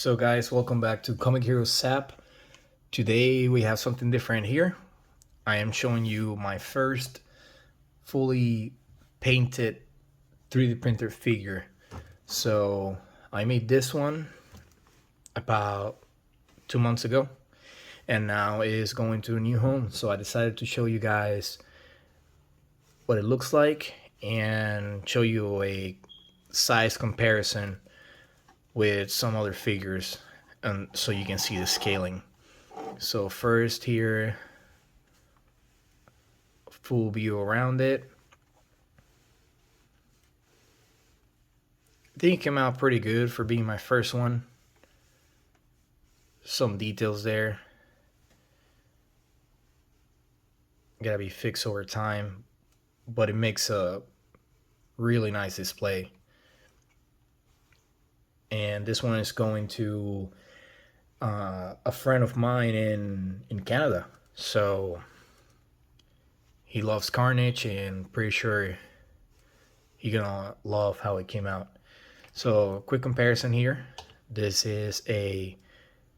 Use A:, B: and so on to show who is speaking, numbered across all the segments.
A: So guys, welcome back to Comic Hero Sap. Today we have something different here. I am showing you my first fully painted 3D printer figure. So I made this one about 2 months ago and now it is going to a new home. So I decided to show you guys what it looks like and show you a size comparison with some other figures, and so you can see the scaling. So first here, full view around it. I think it came out pretty good for being my first one. Some details there. Gotta be fixed over time, but it makes a really nice display. And this one is going to a friend of mine in Canada. So he loves Carnage and pretty sure he gonna love how it came out. So quick comparison here. This is a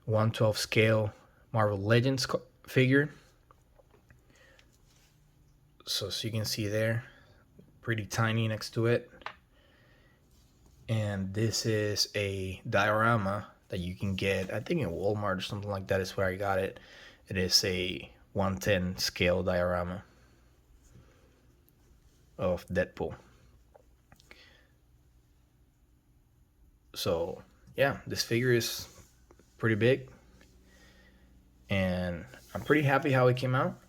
A: 1/12 scale Marvel Legends figure. So as you can see there, pretty tiny next to it. And this is a diorama that you can get, I think in Walmart or something like that is where I got it. It is a 1/10 scale diorama of Deadpool. So yeah, this figure is pretty big and I'm pretty happy how it came out.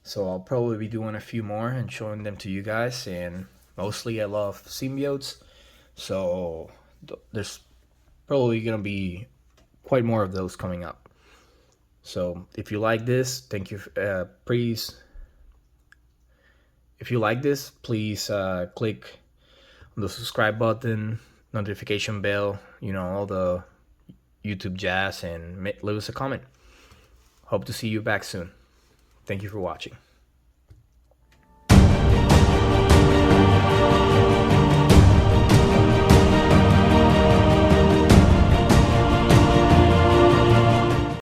A: So I'll probably be doing a few more and showing them to you guys, and mostly I love symbiotes, so there's probably gonna be quite more of those coming up. So if you like this, thank you. Please, if you like this, please click on the subscribe button, notification bell, all the YouTube jazz, and leave us a comment. Hope to see you back soon. Thank you for watching.